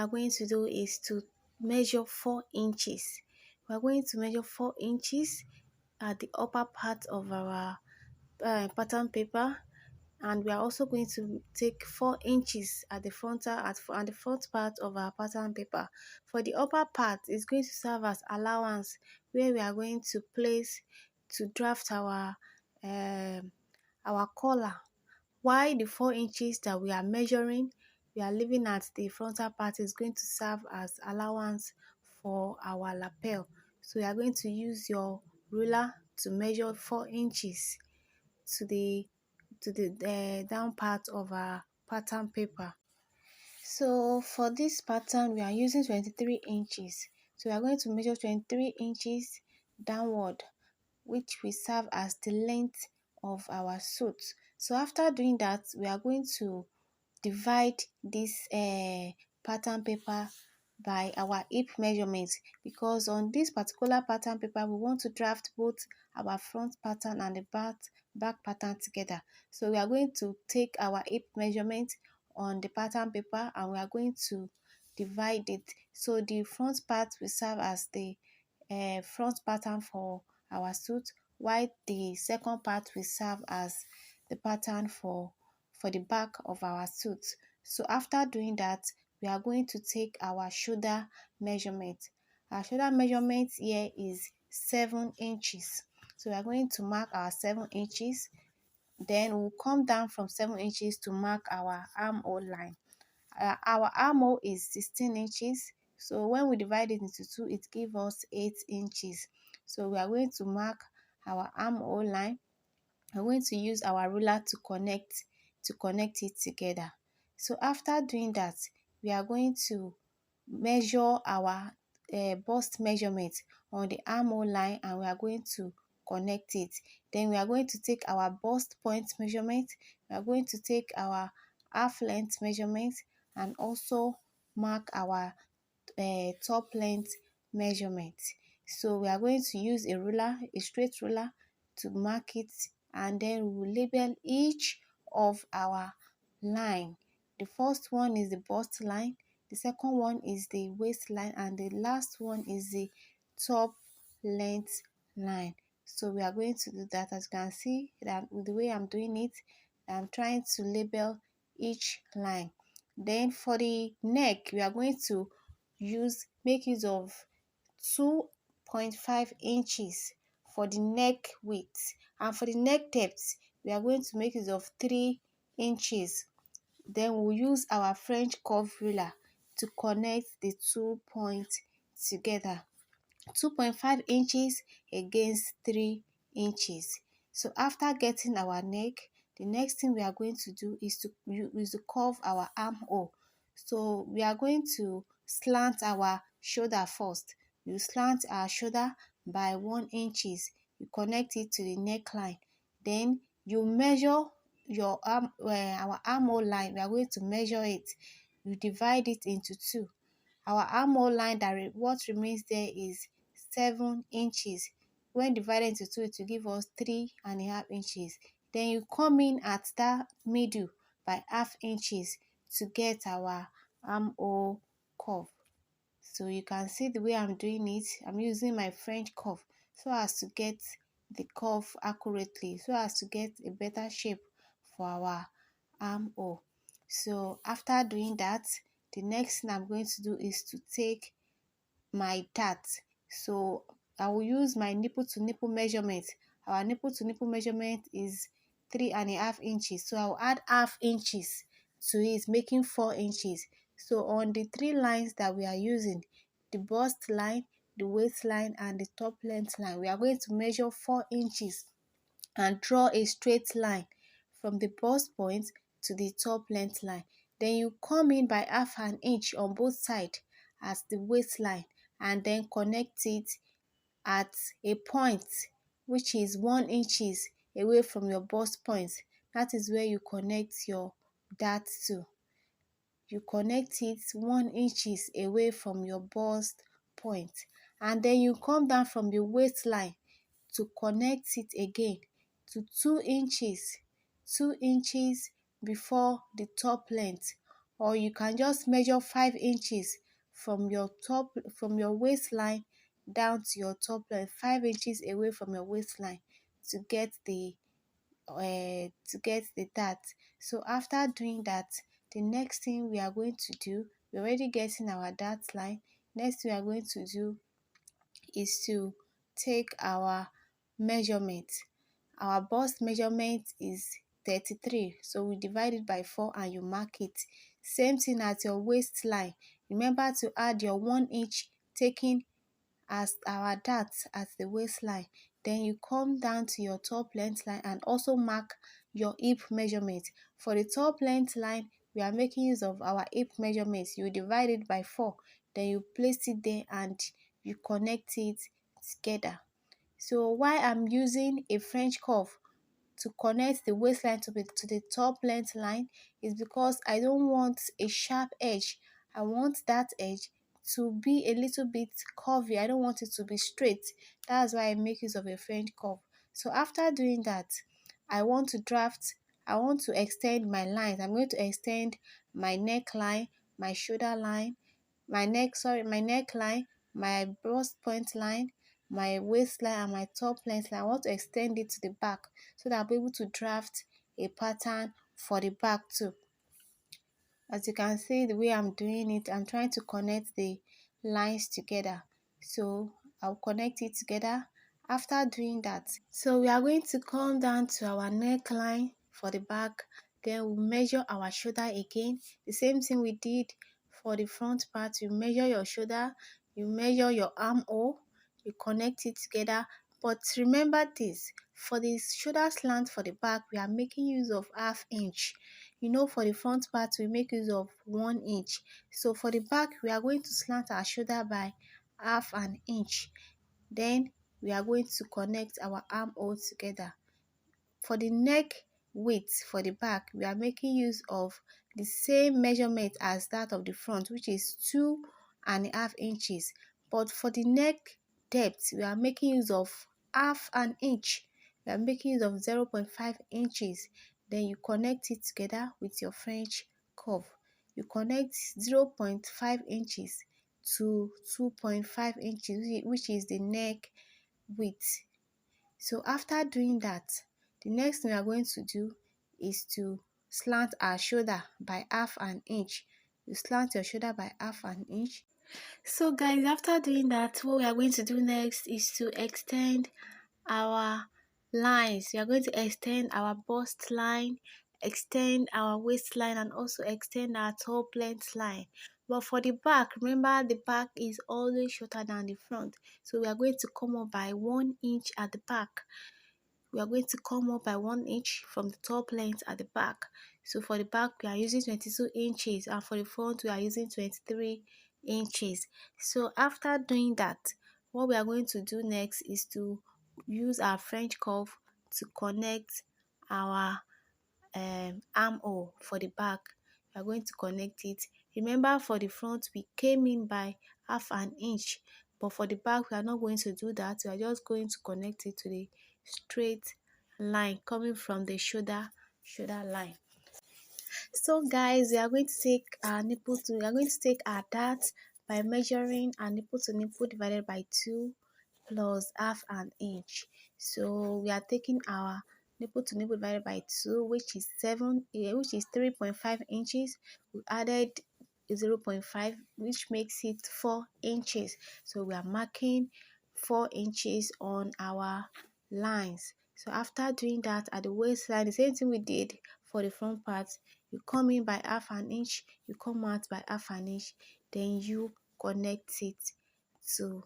are going to do is to measure 4 inches. We are going to measure 4 inches at the upper part of our pattern paper, and we are also going to take 4 inches at the the front part of our pattern paper. For the upper part, it's going to serve as allowance where we are going to place to draft our collar. While the 4 inches that we are measuring, we are leaving at the frontal part, is going to serve as allowance for our lapel. So you are going to use your ruler to measure 4 inches to the down part of our pattern paper. So for this pattern, we are using 23 inches. So we are going to measure 23 inches downward, which will serve as the length of our suit. So after doing that, we are going to divide this pattern paper by our hip measurements, because on this particular pattern paper we want to draft both our front pattern and the back pattern together. So we are going to take our hip measurement on the pattern paper and we are going to divide it. So the front part will serve as the front pattern for our suit, while the second part will serve as the pattern for the back of our suit. So after doing that, we are going to take our shoulder measurement. Our shoulder measurement here is 7 inches. So we are going to mark our 7 inches. Then we'll come down from 7 inches to mark our armhole line. Our armhole is 16 inches. So when we divide it into 2, it gives us 8 inches. So we are going to mark our armhole line. We're going to use our ruler to connect it together. So after doing that, we are going to measure our bust measurement on the armhole line and we are going to connect it. Then we are going to take our bust point measurement, we are going to take our half length measurement and also mark our top length measurement. So we are going to use a ruler, a straight ruler, to mark it, and then we will label each of our line. The first one is the bust line, the second one is the waistline, and the last one is the top length line. So we are going to do that. As you can see, that with the way I'm doing it, I'm trying to label each line. Then for the neck, we are going to make use of 2.5 inches for the neck width, and for the neck depth we are going to make use of 3 inches. Then we'll use our French curve ruler to connect the 2 points together. 2.5 inches against 3 inches. So after getting our neck, the next thing we are going to do is to curve our armhole. So we are going to slant our shoulder first. You slant our shoulder by 1 inches. You connect it to the neckline. Then you measure your our armhole line. We are going to measure it. You divide it into 2. Our armhole line, what remains there is 7 inches. When divided into 2, it will give us 3.5 inches. Then you come in at that middle by half inches to get our armhole curve. So you can see the way I'm doing it. I'm using my French curve so as to get the curve accurately, so as to get a better shape for our armhole. So after doing that, the next thing I'm going to do is to take my dart. So I will use my nipple to nipple measurement. Our nipple to nipple measurement is 3.5 inches. So I will add half inches to it, making 4 inches. So on the 3 lines that we are using, the bust line, the waistline, and the top length line, we are going to measure 4 inches and draw a straight line from the bust point to the top length line. Then you come in by half an inch on both sides as the waistline and then connect it at a point which is 1 inches away from your bust point. That is where you connect your dart to. You connect it 1 inches away from your bust point, and then you come down from the waistline to connect it again to 2 inches before the top length or you can just measure 5 inches from your waistline down to your top line, 5 inches away from your waistline to get the dart. So after doing that, the next thing we are going to do, we're already getting our dart line. Next thing we are going to do is to take our measurement. Our bust measurement is 33, so we divide it by 4 and you mark it. Same thing at your waistline. Remember to add your 1 inch taken as our dart at the waistline. Then you come down to your top length line and also mark your hip measurement. For the top length line, we are making use of our hip measurements. You divide it by 4, then you place it there and you connect it together. So why I'm using a French curve to connect the waistline to the top length line is because I don't want a sharp edge. I want that edge to be a little bit curvy. I don't want it to be straight. That's why I make use of a French curve. So after doing that, I want to extend my lines. I'm going to extend my neckline, my shoulder line, my neckline, my bust point line, my waistline and my top length line. I want to extend it to the back so that I'll be able to draft a pattern for the back too. As you can see the way I'm doing it, I'm trying to connect the lines together. So I'll connect it together. After doing that, so we are going to come down to our neckline for the back, then we'll measure our shoulder again. The same thing we did for the front part. You measure your shoulder, you measure your armhole, you connect it together. But remember this, for the shoulder slant for the back, we are making use of half inch. For the front part, we make use of 1 inch. So for the back, we are going to slant our shoulder by half an inch. Then we are going to connect our armhole together. For the neck width for the back, we are making use of the same measurement as that of the front, which is 2.5 inches. But for the neck depth, we are making use of half an inch. We are making use of 0.5 inches. Then you connect it together with your French curve. You connect 0.5 inches to 2.5 inches, which is the neck width. So after doing that, the next thing we are going to do is to slant our shoulder by half an inch. You slant your shoulder by half an inch. So guys, after doing that, what we are going to do next is to extend our lines. We are going to extend our bust line, extend our waistline, and also extend our top length line. But for the back, remember the back is always shorter than the front. So we are going to come up by 1 inch at the back. We are going to come up by 1 inch from the top length at the back. So for the back, we are using 22 inches, and for the front, we are using 23 inches. So after doing that, what we are going to do next is to use our French curve to connect our armhole for the back. We are going to connect it. Remember, for the front, we came in by half an inch, but for the back, we are not going to do that. We are just going to connect it to the straight line coming from the shoulder line. So guys, we are going to take our dart by measuring our nipple to nipple divided by 2 plus half an inch. So we are taking our nipple to nipple divided by 2, which is 3.5 inches. We added 0.5, which makes it 4 inches. So we are marking 4 inches on our lines. So after doing that, at the waistline, the same thing we did for the front part. You come in by half an inch, you come out by half an inch, then you connect it to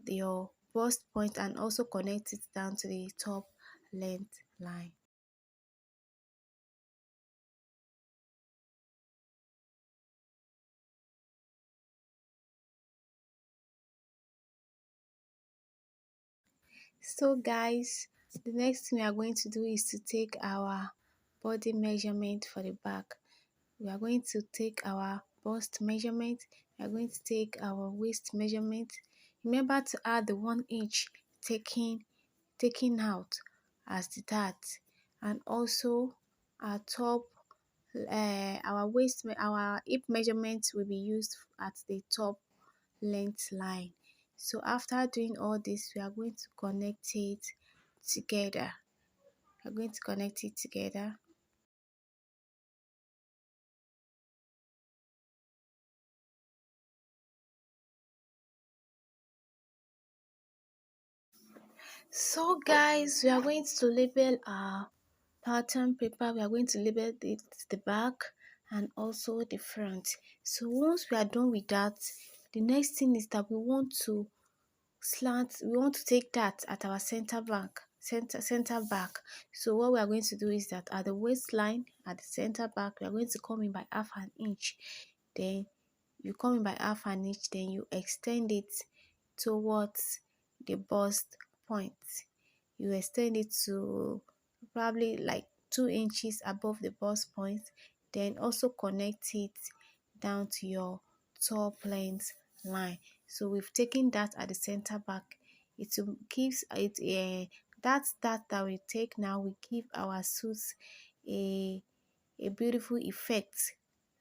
your bust point and also connect it down to the top length line. So guys, the next thing we are going to do is to take our body measurement for the back. We are going to take our bust measurement. We are going to take our waist measurement. Remember to add the 1 inch taken out as the dart, and also our top our hip measurement will be used at the top length line. So after doing all this, we are going to connect it together. We are going to connect it together. So guys, we are going to label our pattern paper. We are going to label the back and also the front. So once we are done with that, the next thing is that we want to take that at our center back. So what we are going to do is that at the waistline, at the center back, we are going to come in by half an inch. Then you come in by half an inch, then you extend it towards the bust point. You extend it to probably like 2 inches above the bust point, then also connect it down to your top length line. So we've taken that at the center back. It will gives it a that we take now will give our suits a beautiful effect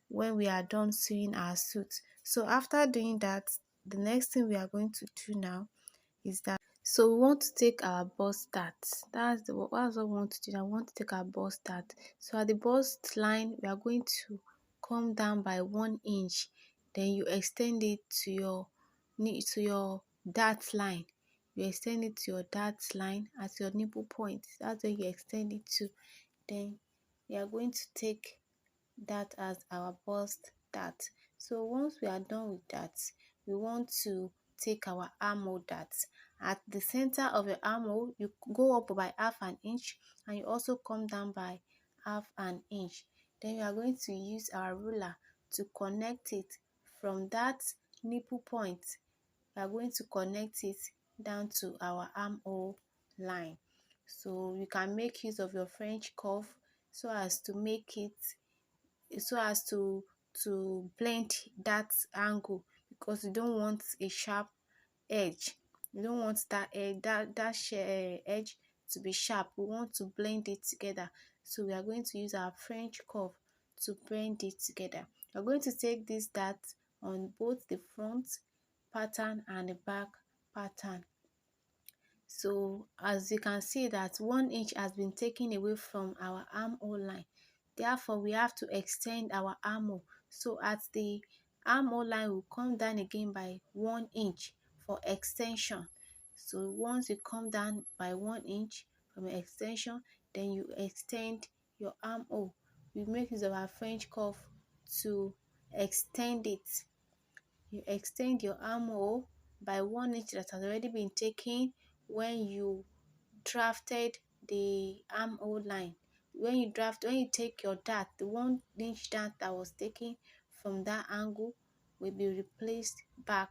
when we are done sewing our suit. So after doing that, the next thing we are going to do now is that we want to take our bust dart. That's what we want to do. I want to take our bust dart. So at the bust line, we are going to come down by 1 inch. Then you extend it to your dart line. You extend it to your dart line at your nipple point. That's where you extend it to. Then we are going to take that as our bust dart. So once we are done with that, we want to take our armhole dart. At the center of your armhole, you go up by half an inch and you also come down by half an inch. Then we are going to use our ruler to connect it from that nipple point. We are going to connect it down to our armhole line. So you can make use of your French curve so as to make it blend that angle, because you don't want a sharp edge. You don't want that edge to be sharp. We want to blend it together. So we are going to use our French curve to blend it together. We're going to take this dart on both the front pattern and the back pattern. So as you can see that 1 inch has been taken away from our armhole line. Therefore, we have to extend our armhole. So at the armhole line, we'll come down again by 1 inch for extension. So once you come down by 1 inch from your extension, then you extend your armhole. We make use of our French curve to extend it. You extend your armhole by 1 inch that has already been taken when you drafted the armhole line. When you take your dart, the 1 inch dart that was taken from that angle will be replaced back.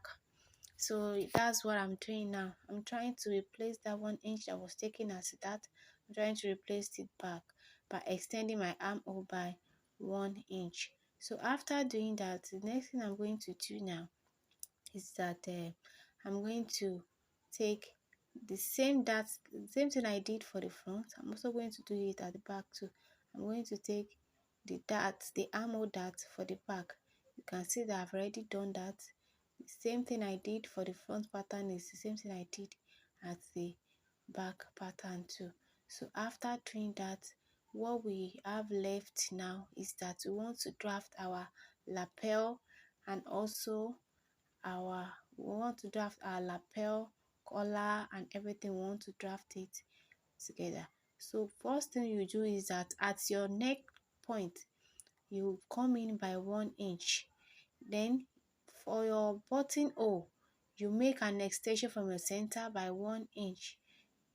So that's what I'm doing now. I'm trying to replace that 1 inch that was taken as a dart. I'm trying to replace it back by extending my armhole by 1 inch. So after doing that, the next thing I'm going to do now is that I'm going to take the same thing I did for the front. I'm also going to do it at the back too. I'm going to take the armhole dart for the back. You can see that I've already done that. The same thing I did for the front pattern is the same thing I did at the back pattern too. So after doing that, what we have left now is that we want to draft our lapel and also we want to draft our lapel, collar and everything. We want to draft it together. So first thing you do is that at your neck point, you come in by 1 inch. Then for your buttonhole, you make an extension from your center by 1 inch.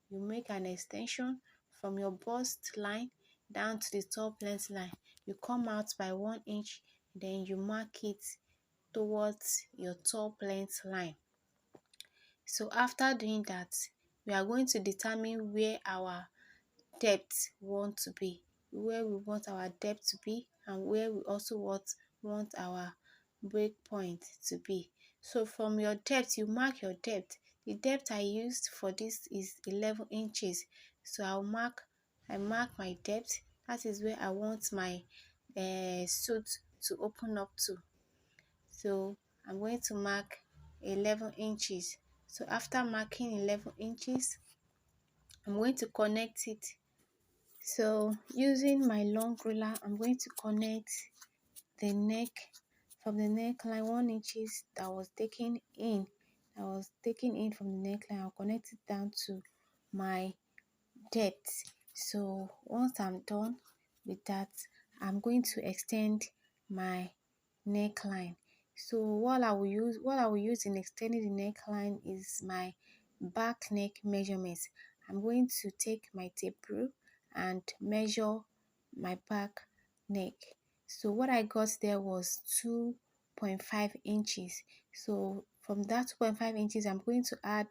You make an extension from your bust line down to the top length line. You come out by 1 inch, then you mark it towards your top length line. So after doing that, we are going to determine where our depth want to be, where we want our depth to be, and where we also want our break point to be. So from your depth, you mark your depth. The depth I used for this is 11 inches. So I mark my depth. That is where I want my suit to open up to. So I'm going to mark 11 inches. So after marking 11 inches, I'm going to connect it. So using my long ruler, I'm going to connect the neck from the neckline 1 inches that was taken in from the neckline. I'll connect it down to my depth. So once I'm done with that, I'm going to extend my neckline. So what I will use in extending the neckline is my back neck measurements. I'm going to take my tape rule and measure my back neck. So what I got there was 2.5 inches. So from that 2.5 inches, I'm going to add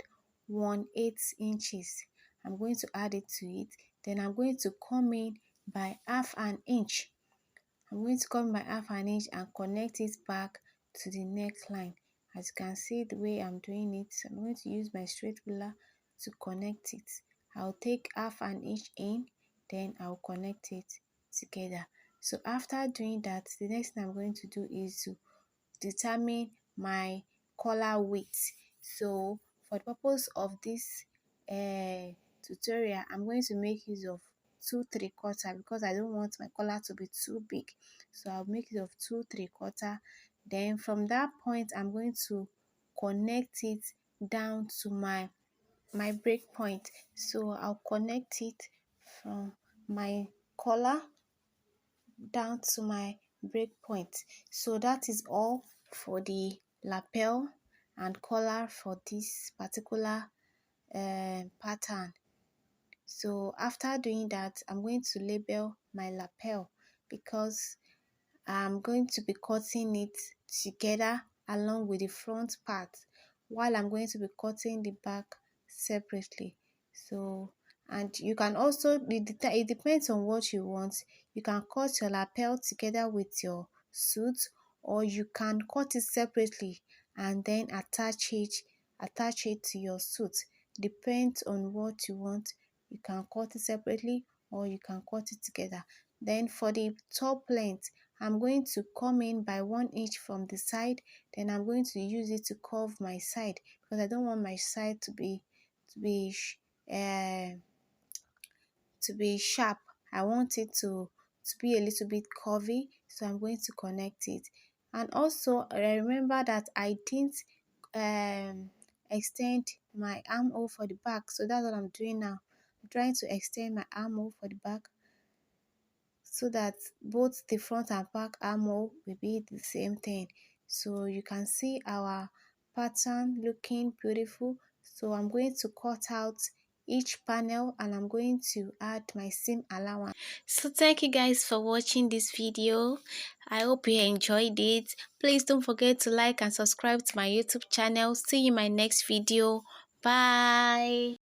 1/8 inches. I'm going to add it to it. Then I'm going to come in by half an inch. I'm going to come by half an inch and connect it back to the neckline. As you can see the way I'm doing it, I'm going to use my straight ruler to connect it. I'll take half an inch in, then I'll connect it together. So after doing that, the next thing I'm going to do is to determine my collar width. So for the purpose of this tutorial, I'm going to make use of 2 3/4 because I don't want my collar to be too big. So I'll make use of 2 3/4. Then from that point, I'm going to connect it down to my break point. So I'll connect it from my collar down to my break point. So that is all for the lapel and collar for this particular pattern. So after doing that, I'm going to label my lapel because I'm going to be cutting it together along with the front part, while I'm going to be cutting the back separately. So, and you can also, it depends on what you want. You can cut your lapel together with your suit, or you can cut it separately and then attach it to your suit. Depends on what you want. You can cut it separately or you can cut it together. Then for the top length, I'm going to come in by 1 inch from the side. Then I'm going to use it to curve my side because I don't want my side to be uh, sharp. I want it to be a little bit curvy, so I'm going to connect it. And also remember that I didn't extend my armhole for the back, so that's what I'm doing now. I'm trying to extend my armhole for the back so that both the front and back armhole will be the same thing. So you can see our pattern looking beautiful. So I'm going to cut out each panel and I'm going to add my seam allowance. So thank you guys for watching this video. I hope you enjoyed it. Please don't forget to like and subscribe to my YouTube channel. See you in my next video. Bye.